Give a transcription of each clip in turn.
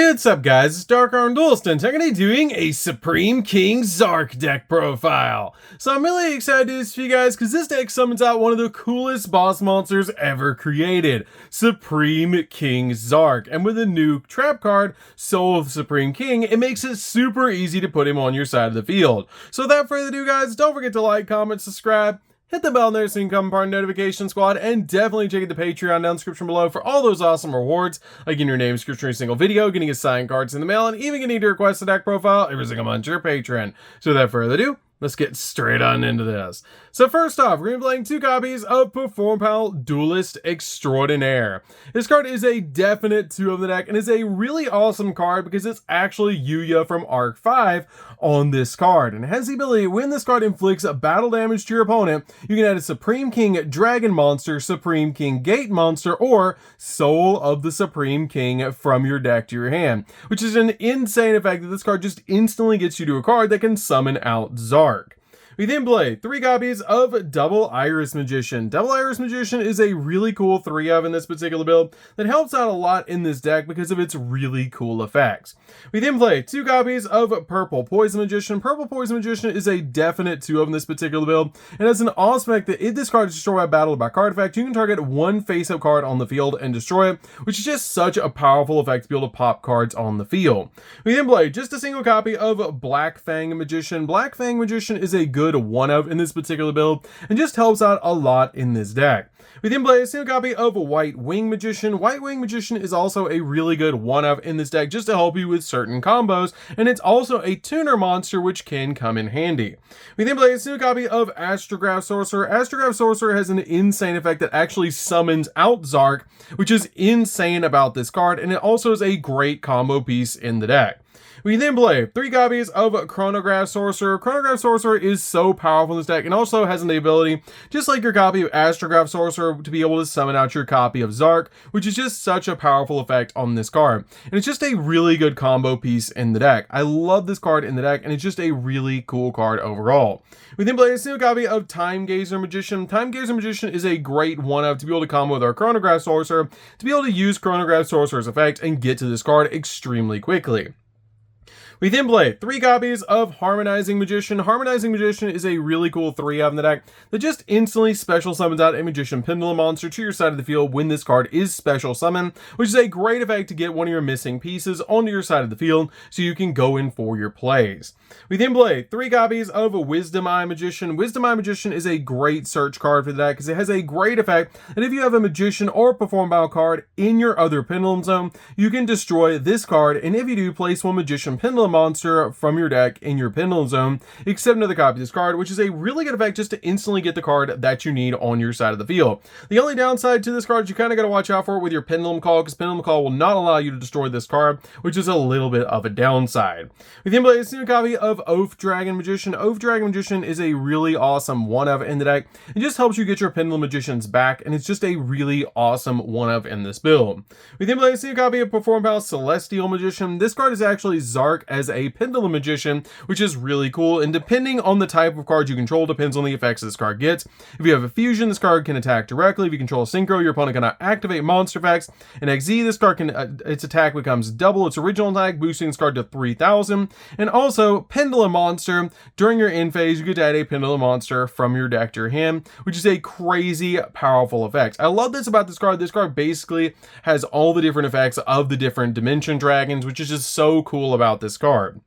What's up guys, it's DarkArmedDuelist and I'm going to be doing a Supreme King Zark deck profile. So I'm really excited to do this for you guys because this deck summons out one of the coolest boss monsters ever created, Supreme King Zark. And with a new trap card, Soul of the Supreme King, it makes it super easy to put him on your side of the field. So without further ado guys, don't forget to like, comment, subscribe, hit the bell there so you can become part of the notification squad, and definitely check out the Patreon down in the description below for all those awesome rewards, like getting your name description in a single video, getting assigned cards in the mail, and even getting to request a deck profile every single month to your Patreon. So without further ado, let's get straight on into this. So first off, we're going to be playing 2 copies of ANNIHIATION Extraordinaire. This card is a definite 2 of the deck and is a really awesome card because it's actually Yugioh from Arc 5 on this card. And it has the ability, when this card inflicts battle damage to your opponent, you can add a Supreme King Dragon monster, Supreme King Gate monster, or Soul of the Supreme King from your deck to your hand, which is an insane effect that this card just instantly gets you to a card that can summon out Zark. We then play 3 copies of Double Iris Magician. Double Iris Magician is a really cool 3 of in this particular build that helps out a lot in this deck because of its really cool effects. We then play 2 copies of Purple Poison Magician. Purple Poison Magician is a definite 2 of in this particular build and has an awesome effect that if this card is destroyed by battle by card effect, you can target one face-up card on the field and destroy it, which is just such a powerful effect to be able to pop cards on the field. We then play just a single copy of Black Fang Magician. Black Fang Magician is a good 1 of in this particular build and just helps out a lot in this deck. We then play a single copy of White Wing Magician. White Wing Magician is also a really good 1 of in this deck just to help you with certain combos, and it's also a tuner monster which can come in handy. We then play a single copy of Astrograph Sorcerer. Astrograph Sorcerer has an insane effect that actually summons out Zark, which is insane about this card, and it also is a great combo piece in the deck. We then play 3 copies of Chronograph Sorcerer. Chronograph Sorcerer is so powerful in this deck and also has the ability, just like your copy of Astrograph Sorcerer, to be able to summon out your copy of Zark, which is just such a powerful effect on this card. And it's just a really good combo piece in the deck. I love this card in the deck and it's just a really cool card overall. We then play a single copy of Time Gazer Magician. Time Gazer Magician is a great 1 of to be able to combo with our Chronograph Sorcerer, to be able to use Chronograph Sorcerer's effect and get to this card extremely quickly. We then play 3 copies of Harmonizing Magician. Harmonizing Magician is a really cool 3 of in the deck that just instantly special summons out a Magician Pendulum monster to your side of the field when this card is special summoned, which is a great effect to get one of your missing pieces onto your side of the field so you can go in for your plays. We then play 3 copies of Wisdom Eye Magician. Wisdom Eye Magician is a great search card for the deck because it has a great effect that if you have a Magician or Perform Battle card in your other Pendulum zone, you can destroy this card, and if you do, place one Magician Pendulum monster from your deck in your Pendulum zone, except another copy of this card, which is a really good effect just to instantly get the card that you need on your side of the field. The only downside to this card is you kind of got to watch out for it with your Pendulum Call, because Pendulum Call will not allow you to destroy this card, which is a little bit of a downside. We then play a single copy of Oath Dragon Magician. Oath Dragon Magician is a really awesome 1 of in the deck. It just helps you get your Pendulum Magicians back, and it's just a really awesome 1 of in this build. We then play a single copy of Perform Battle Celestial Magician. This card is actually Zark as a Pendulum Magician, which is really cool, and depending on the type of card you control depends on the effects this card gets. If you have a fusion, this card can attack directly. If you control a synchro, your opponent cannot activate monster effects. In XZ, this card can its attack becomes double its original attack, boosting this card to 3000. And also Pendulum Monster, during your end phase you get to add a Pendulum Monster from your deck to your hand, which is a crazy powerful effect. I love this about this card. This card basically has all the different effects of the different dimension dragons, which is just so cool about this card.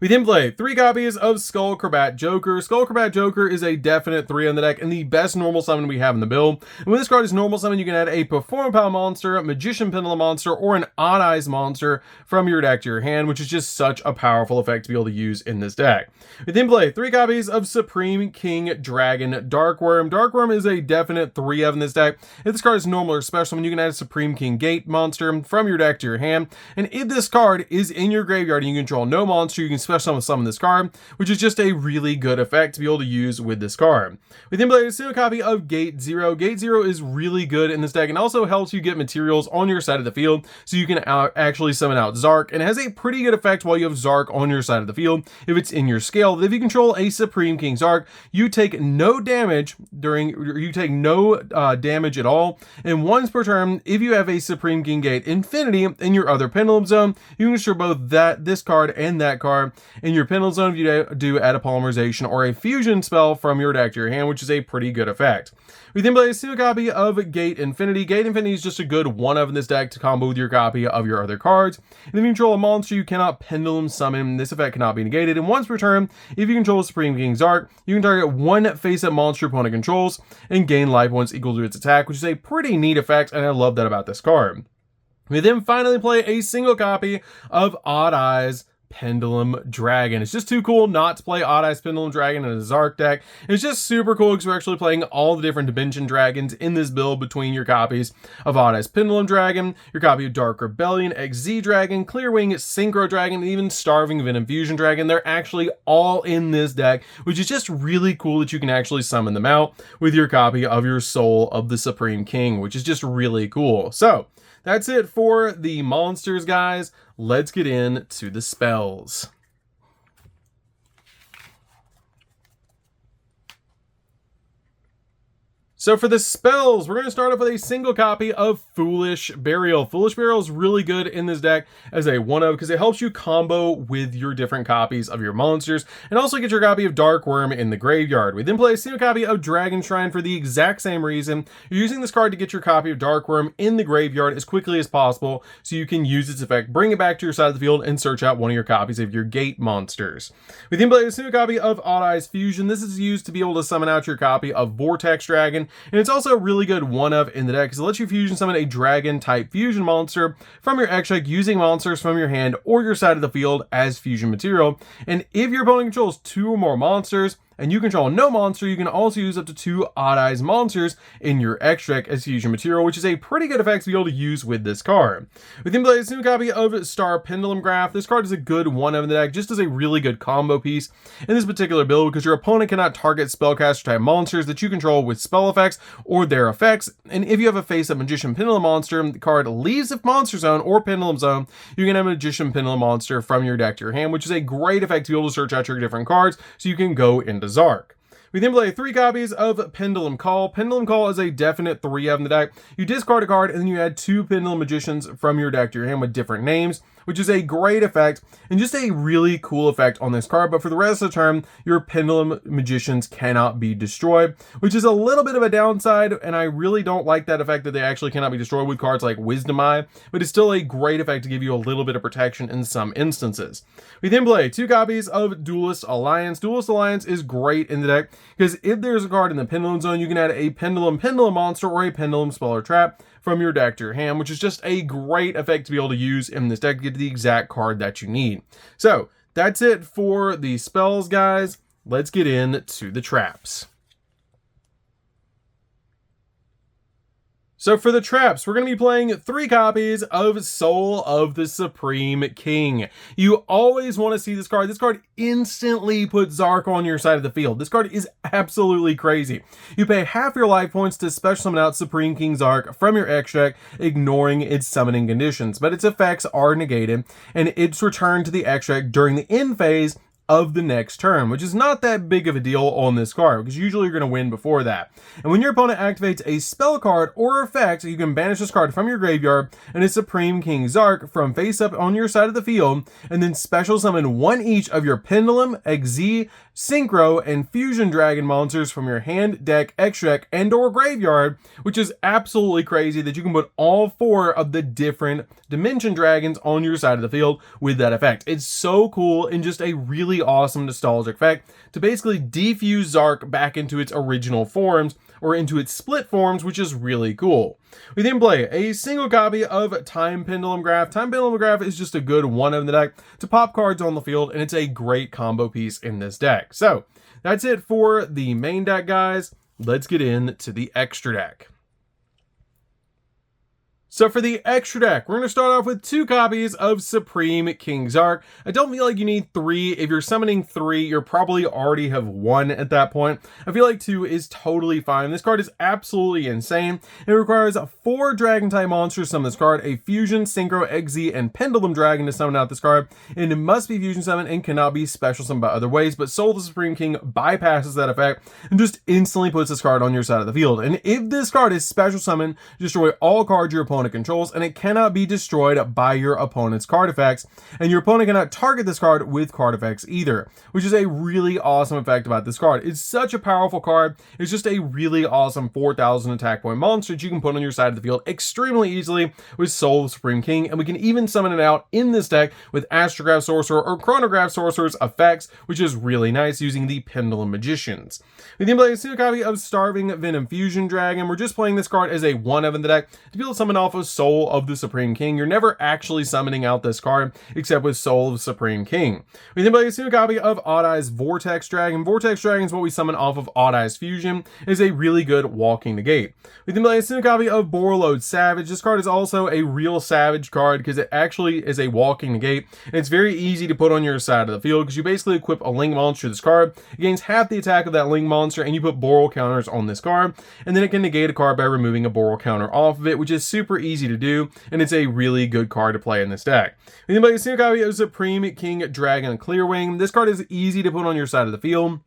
We then play 3 copies of Skullcrabat Joker. Skullcrabat Joker is a definite 3 on the deck and the best normal summon we have in the build. And when this card is normal summon, you can add a Perform Power monster, Magician Pendulum monster, or an Odd Eyes monster from your deck to your hand, which is just such a powerful effect to be able to use in this deck. We then play 3 copies of Supreme King Dragon Darkworm. Darkworm is a definite 3 of in this deck. If this card is normal or special summon, you can add a Supreme King Gate monster from your deck to your hand. And if this card is in your graveyard and you control no monster, you can special summon this card, which is just a really good effect to be able to use with this card. We then play a single copy of Gate Zero. Gate Zero is really good in this deck and also helps you get materials on your side of the field so you can actually summon out Zark, and it has a pretty good effect while you have Zark on your side of the field if it's in your scale. If you control a Supreme King Zark, you take no damage damage at all, and once per turn, if you have a Supreme King Gate Infinity in your other Pendulum Zone, you can destroy both this card and that card in your Pendulum Zone if you do add a Polymerization or a Fusion spell from your deck to your hand, which is a pretty good effect. We then play a single copy of Gate Infinity. Gate Infinity is just a good one-of in this deck to combo with your copy of your other cards. And if you control a monster, you cannot Pendulum Summon. This effect cannot be negated. And once per turn, if you control Supreme King Zark, you can target one face-up monster your opponent controls and gain life points equal to its attack, which is a pretty neat effect, and I love that about this card. We then finally play a single copy of Odd Eyes Pendulum Dragon. It's just too cool not to play Odd Eyes Pendulum Dragon in a Zark deck. It's just super cool because we're actually playing all the different Dimension Dragons in this build between your copies of Odd Eyes Pendulum Dragon, your copy of Dark Rebellion, XZ Dragon, Clearwing, Synchro Dragon, and even Starving Venom Fusion Dragon. They're actually all in this deck, which is just really cool that you can actually summon them out with your copy of your Soul of the Supreme King, which is just really cool. So that's it for the monsters, guys. Let's get into the spells. So for the spells, we're going to start off with a single copy of Foolish Burial. Foolish Burial is really good in this deck as a one-of because it helps you combo with your different copies of your monsters and also get your copy of Dark Worm in the graveyard. We then play a single copy of Dragon Shrine for the exact same reason. You're using this card to get your copy of Dark Worm in the graveyard as quickly as possible so you can use its effect, bring it back to your side of the field, and search out one of your copies of your gate monsters. We then play a single copy of Odd Eyes Fusion. This is used to be able to summon out your copy of Vortex Dragon. And it's also a really good one-of in the deck because it lets you fusion summon a dragon-type fusion monster from your extra deck using monsters from your hand or your side of the field as fusion material. And if your opponent controls 2 or more monsters, and you control no monster, you can also use up to 2 Odd Eyes monsters in your extra deck as fusion material, which is a pretty good effect to be able to use with this card. We then play a single copy of Star Pendulum Graph. This card is a good one-of in the deck, just as a really good combo piece in this particular build because your opponent cannot target spellcaster type monsters that you control with spell effects or their effects. And if you have a face-up Magician Pendulum monster, the card leaves the monster zone or Pendulum zone, you can have a Magician Pendulum monster from your deck to your hand, which is a great effect to be able to search out your different cards so you can go into Zark. We then play 3 copies of Pendulum Call. Pendulum Call is a definite 3-of in the deck. You discard a card and then you add 2 Pendulum Magicians from your deck to your hand with different names, which is a great effect and just a really cool effect on this card. But for the rest of the term, your Pendulum Magicians cannot be destroyed, which is a little bit of a downside, and I really don't like that effect that they actually cannot be destroyed with cards like Wisdom Eye, but it's still a great effect to give you a little bit of protection in some instances. We then play 2 copies of Duelist Alliance. Duelist Alliance is great in the deck because if there's a card in the Pendulum Zone, you can add a Pendulum monster or a Pendulum Spell or Trap from your deck to your hand, which is just a great effect to be able to use in this deck to get the exact card that you need. So that's it for the spells, guys. Let's get into the traps. So for the traps, we're going to be playing 3 copies of Soul of the Supreme King. You always want to see this card. This card instantly puts Zark on your side of the field. This card is absolutely crazy. You pay half your life points to special summon out Supreme King Zark from your extra deck, ignoring its summoning conditions, but its effects are negated, and it's returned to the extra deck during the end phase of the next turn, which is not that big of a deal on this card because usually you're going to win before that. And when your opponent activates a spell card or effect, you can banish this card from your graveyard and a Supreme King Zark from face up on your side of the field, and then special summon 1 each of your Pendulum, XZ, Synchro, and Fusion Dragon monsters from your hand, deck, extra deck, and or graveyard, which is absolutely crazy that you can put all 4 of the different Dimension Dragons on your side of the field with that effect. It's so cool and just a really awesome nostalgic effect to basically defuse Zark back into its original forms or into its split forms, which is really cool. We then play a single copy of Time Pendulum Graph. Time Pendulum Graph is just a good one-of in the deck to pop cards on the field, and it's a great combo piece in this deck. So that's it for the main deck, guys. Let's get into the extra deck. So for the extra deck, we're going to start off with 2 copies of Supreme King Zark. I don't feel like you need 3. If you're summoning 3, you're probably already have 1 at that point. I feel like 2 is totally fine. This card is absolutely insane. It requires 4 dragon type monsters to summon this card, a fusion, synchro, Izzy, and pendulum dragon to summon out this card, and it must be fusion summoned and cannot be special summoned by other ways, but Soul of the Supreme King bypasses that effect and just instantly puts this card on your side of the field. And if this card is special summoned, destroy all cards your opponent controls, and it cannot be destroyed by your opponent's card effects, and your opponent cannot target this card with card effects either, which is a really awesome effect about this card. It's such a powerful card. It's just a really awesome 4,000 attack point monster that you can put on your side of the field extremely easily with Soul of the Supreme King, and we can even summon it out in this deck with Astrograph Sorcerer or Chronograph Sorcerer's effects, which is really nice using the Pendulum Magicians. We then play a single copy of Starving Venom Fusion Dragon. We're just playing this card as a 1-of in the deck to be able to summon off of Soul of the Supreme King. You're never actually summoning out this card except with Soul of the Supreme King. We then play a single copy of Odd Eyes Vortex Dragon. Vortex Dragon is what we summon off of Odd Eyes Fusion. It is a really good walking negate. We then play a single copy of Borreload Savage. This card is also a real Savage card because it actually is a walking negate, and it's very easy to put on your side of the field because you basically equip a link monster to this card. It gains half the attack of that link monster, and you put Borrel counters on this card, and then it can negate a card by removing a Borrel counter off of it, which is super easy to do, and it's a really good card to play in this deck. We then play a single copy of Supreme King Dragon Clearwing. This card is easy to put on your side of the field,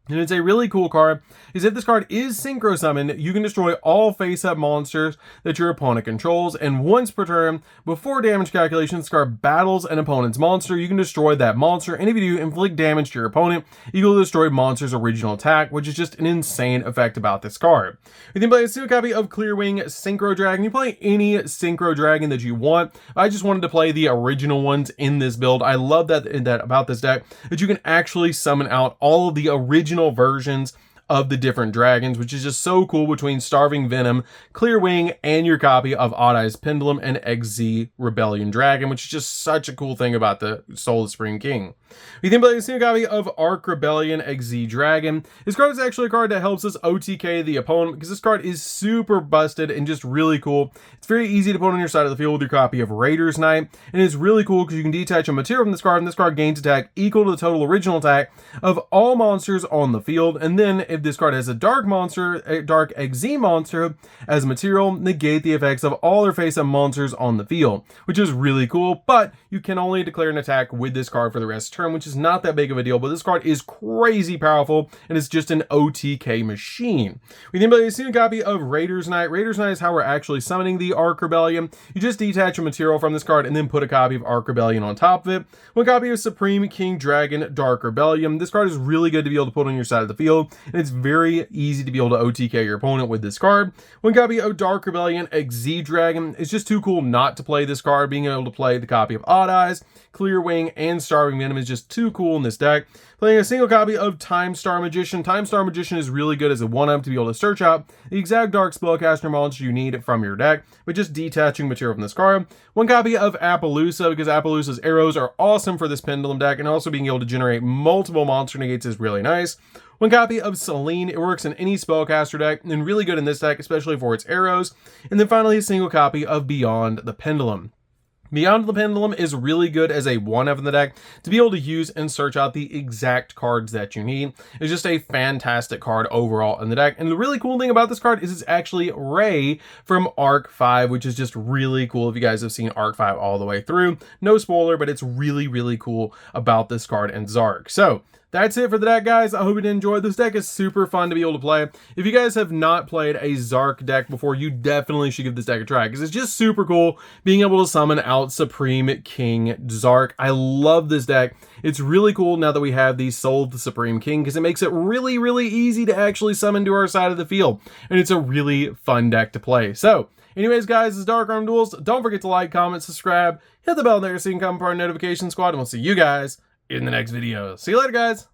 and it's a really cool card, is if this card is synchro summoned, you can destroy all face-up monsters that your opponent controls, and once per turn, before damage calculation, this card battles an opponent's monster, you can destroy that monster, and if you do, inflict damage to your opponent, you will destroy monster's original attack, which is just an insane effect about this card. We then play a single copy of Clearwing Synchro Dragon. You play any Synchro Dragon that you want. I just wanted to play the original ones in this build. I love that about this deck, that you can actually summon out all of the original versions of the different dragons, which is just so cool between Starving Venom, Clearwing, and your copy of Odd Eyes Pendulum and XZ Rebellion Dragon, which is just such a cool thing about the Soul of the Supreme King. We then play a single copy of Arc Rebellion XZ Dragon. This card is actually a card that helps us OTK the opponent because this card is super busted and just really cool. It's very easy to put on your side of the field with your copy of Raider's Knight, and it's really cool because you can detach a material from this card, and this card gains attack equal to the total original attack of all monsters on the field, and then if this card has a dark monster, a dark XZ monster as a material, negate the effects of all their face-up monsters on the field, which is really cool, but you can only declare an attack with this card for the rest of the turn, which is not that big of a deal, but this card is crazy powerful, and it's just an OTK machine. We then play a single copy of Raider's Knight. Raider's Knight is how we're actually summoning the Arc Rebellion. You just detach a material from this card and then put a copy of Arc Rebellion on top of it. One copy of Supreme King Dragon Dark Rebellion. This card is really good to be able to put on your side of the field, and it's very easy to be able to OTK your opponent with this card. One copy of Dark Rebellion XZ Dragon. It's just too cool not to play this card. Being able to play the copy of Odd Eyes, Clearwing, and Starving Venom is just too cool in this deck. Playing a single copy of Time Star Magician. Time Star Magician is really good as a 1-up to be able to search out the exact dark spellcaster monster you need from your deck, but just detaching material from this card. One copy of Appaloosa, because Appaloosa's arrows are awesome for this Pendulum deck, and also being able to generate multiple monster negates is really nice. One copy of Selene. It works in any spellcaster deck, and really good in this deck, especially for its arrows. And then finally, a single copy of Beyond the Pendulum. Beyond the Pendulum is really good as a 1-of in the deck to be able to use and search out the exact cards that you need. It's just a fantastic card overall in the deck. And the really cool thing about this card is it's actually Ray from Arc 5, which is just really cool if you guys have seen Arc 5 all the way through. No spoiler, but it's really, really cool about this card and Zark. So that's it for the deck, guys. I hope you did enjoy. This deck is super fun to be able to play. If you guys have not played a Zark deck before, you definitely should give this deck a try because it's just super cool being able to summon out Supreme King Zark. I love this deck. It's really cool now that we have the Soul of the Supreme King because it makes it really, really easy to actually summon to our side of the field. And it's a really fun deck to play. So anyways, guys, this is DarkArmedDuelist. Don't forget to like, comment, subscribe, hit the bell there so you can come part of our notification squad, and we'll see you guys in the next video. See you later, guys.